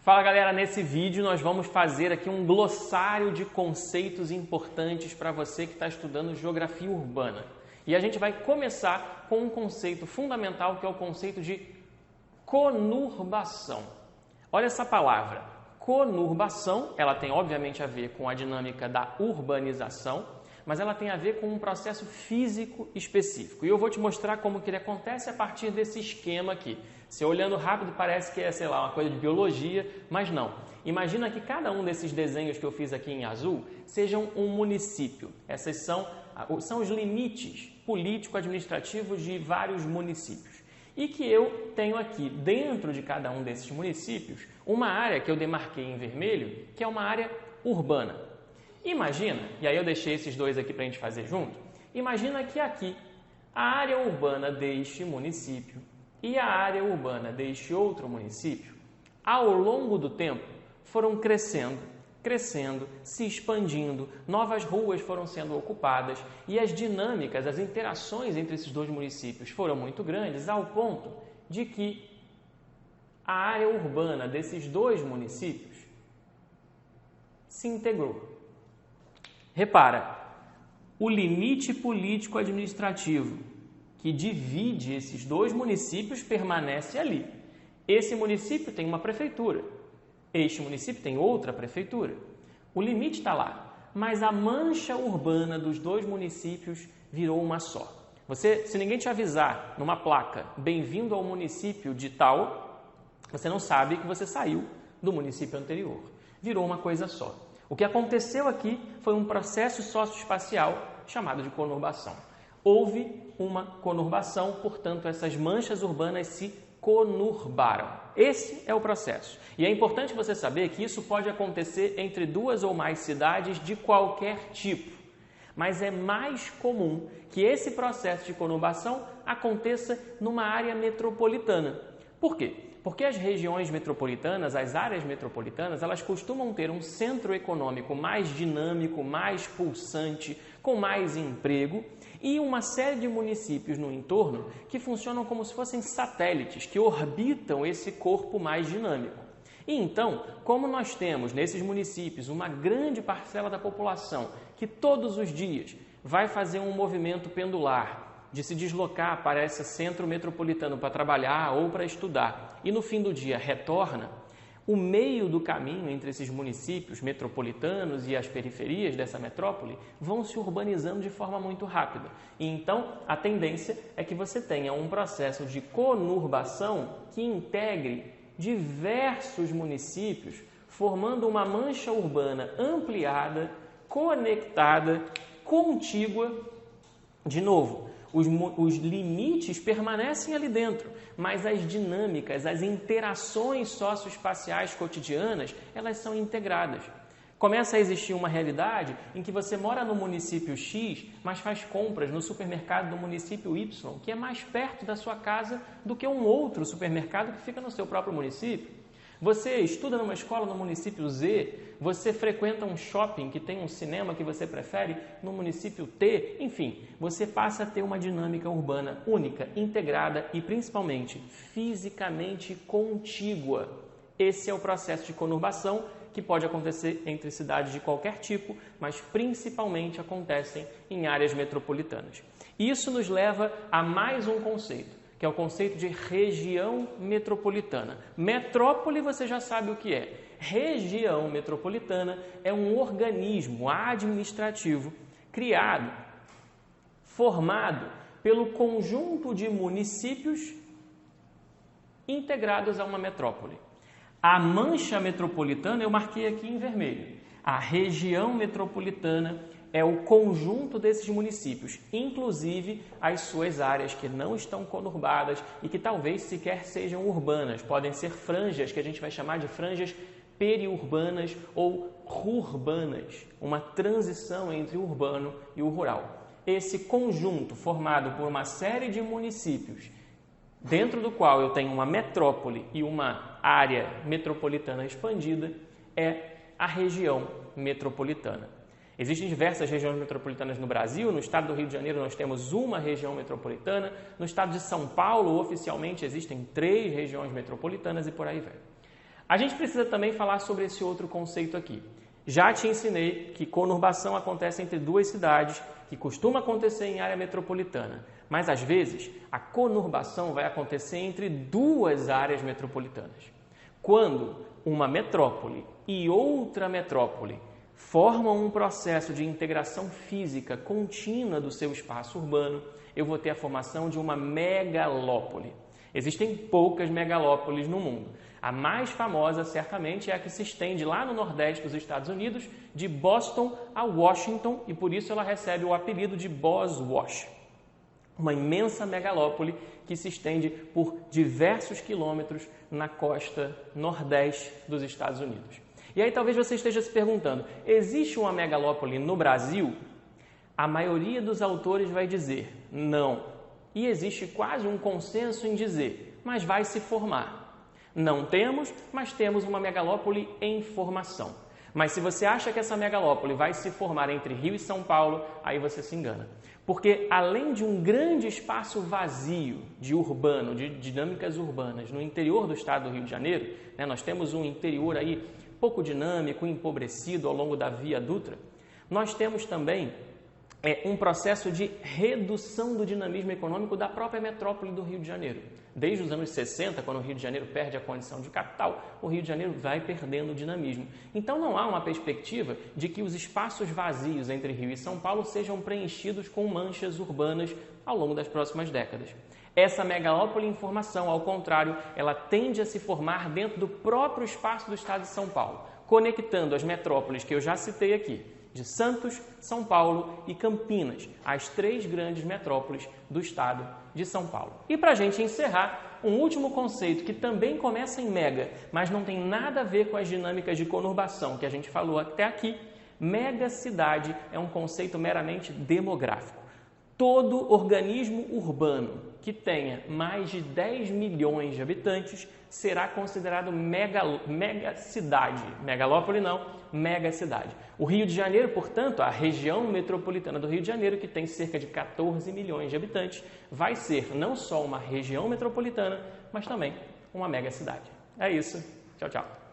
Fala galera, nesse vídeo nós vamos fazer aqui um glossário de conceitos importantes para você que está estudando geografia urbana. E a gente vai começar com um conceito fundamental que é o conceito de conurbação. Olha essa palavra, conurbação, ela tem obviamente a ver com a dinâmica da urbanização, mas ela tem a ver com um processo físico específico. E eu vou te mostrar como que ele acontece a partir desse esquema aqui. Se olhando rápido parece que é, sei lá, uma coisa de biologia, mas não. Imagina que cada um desses desenhos que eu fiz aqui em azul sejam um município. Esses são os limites político-administrativos de vários municípios. E que eu tenho aqui, dentro de cada um desses municípios, uma área que eu demarquei em vermelho, que é uma área urbana. Imagina, e aí eu deixei esses dois aqui para a gente fazer junto, imagina que aqui a área urbana deste município e a área urbana deste outro município, ao longo do tempo, foram crescendo, se expandindo, novas ruas foram sendo ocupadas e as dinâmicas, as interações entre esses dois municípios foram muito grandes, ao ponto de que a área urbana desses dois municípios se integrou. Repara, o limite político-administrativo que divide esses dois municípios permanece ali. Esse município tem uma prefeitura, este município tem outra prefeitura. O limite está lá, mas a mancha urbana dos dois municípios virou uma só. Se ninguém te avisar numa placa, bem-vindo ao município de tal, você não sabe que você saiu do município anterior. Virou uma coisa só. O que aconteceu aqui foi um processo socioespacial chamado de conurbação. Houve uma conurbação, portanto, essas manchas urbanas se conurbaram. Esse é o processo. E é importante você saber que isso pode acontecer entre duas ou mais cidades de qualquer tipo. Mas é mais comum que esse processo de conurbação aconteça numa área metropolitana. Por quê? Porque as regiões metropolitanas, as áreas metropolitanas, elas costumam ter um centro econômico mais dinâmico, mais pulsante, com mais emprego e uma série de municípios no entorno que funcionam como se fossem satélites, que orbitam esse corpo mais dinâmico. E então, como nós temos nesses municípios uma grande parcela da população que todos os dias vai fazer um movimento pendular, de se deslocar para esse centro metropolitano para trabalhar ou para estudar e no fim do dia retorna, o meio do caminho entre esses municípios metropolitanos e as periferias dessa metrópole vão se urbanizando de forma muito rápida. E então a tendência é que você tenha um processo de conurbação que integre diversos municípios, formando uma mancha urbana ampliada, conectada, contígua. De novo, os limites permanecem ali dentro, mas as dinâmicas, as interações socioespaciais cotidianas, elas são integradas. Começa a existir uma realidade em que você mora no município X, mas faz compras no supermercado do município Y, que é mais perto da sua casa do que um outro supermercado que fica no seu próprio município. Você estuda numa escola no município Z, você frequenta um shopping que tem um cinema que você prefere no município T, enfim, você passa a ter uma dinâmica urbana única, integrada e principalmente fisicamente contígua. Esse é o processo de conurbação que pode acontecer entre cidades de qualquer tipo, mas principalmente acontecem em áreas metropolitanas. Isso nos leva a mais um conceito, que é o conceito de região metropolitana. Metrópole você já sabe o que é. Região metropolitana é um organismo administrativo criado, formado pelo conjunto de municípios integrados a uma metrópole. A mancha metropolitana eu marquei aqui em vermelho. A região metropolitana é o conjunto desses municípios, inclusive as suas áreas que não estão conurbadas e que talvez sequer sejam urbanas. Podem ser franjas, que a gente vai chamar de franjas periurbanas ou rurbanas, uma transição entre o urbano e o rural. Esse conjunto formado por uma série de municípios, dentro do qual eu tenho uma metrópole e uma área metropolitana expandida, é a região metropolitana. Existem diversas regiões metropolitanas no Brasil. No estado do Rio de Janeiro nós temos uma região metropolitana. No estado de São Paulo, oficialmente, existem 3 regiões metropolitanas e por aí vai. A gente precisa também falar sobre esse outro conceito aqui. Já te ensinei que conurbação acontece entre duas cidades, que costuma acontecer em área metropolitana, mas às vezes a conurbação vai acontecer entre duas áreas metropolitanas. Quando uma metrópole e outra metrópole formam um processo de integração física contínua do seu espaço urbano, eu vou ter a formação de uma megalópole. Existem poucas megalópolis no mundo. A mais famosa, certamente, é a que se estende lá no Nordeste dos Estados Unidos, de Boston a Washington, e por isso ela recebe o apelido de Boswash. Uma imensa megalópole que se estende por diversos quilômetros na costa nordeste dos Estados Unidos. E aí talvez você esteja se perguntando, existe uma megalópole no Brasil? A maioria dos autores vai dizer não. E existe quase um consenso em dizer, mas vai se formar. Não temos, mas temos uma megalópole em formação. Mas se você acha que essa megalópole vai se formar entre Rio e São Paulo, aí você se engana. Porque além de um grande espaço vazio de urbano, de dinâmicas urbanas no interior do estado do Rio de Janeiro, nós temos um interior aí pouco dinâmico, empobrecido ao longo da Via Dutra, nós temos também um processo de redução do dinamismo econômico da própria metrópole do Rio de Janeiro. Desde os anos 60, quando o Rio de Janeiro perde a condição de capital, o Rio de Janeiro vai perdendo o dinamismo. Então não há uma perspectiva de que os espaços vazios entre Rio e São Paulo sejam preenchidos com manchas urbanas ao longo das próximas décadas. Essa megalópole em formação, ao contrário, ela tende a se formar dentro do próprio espaço do estado de São Paulo, conectando as metrópoles que eu já citei aqui, de Santos, São Paulo e Campinas, as três grandes metrópoles do estado de São Paulo. E para a gente encerrar, um último conceito que também começa em mega, mas não tem nada a ver com as dinâmicas de conurbação que a gente falou até aqui. Megacidade é um conceito meramente demográfico. Todo organismo urbano que tenha mais de 10 milhões de habitantes será considerado megacidade. Megalópole não, megacidade. O Rio de Janeiro, portanto, a região metropolitana do Rio de Janeiro, que tem cerca de 14 milhões de habitantes, vai ser não só uma região metropolitana, mas também uma megacidade. É isso. Tchau, tchau.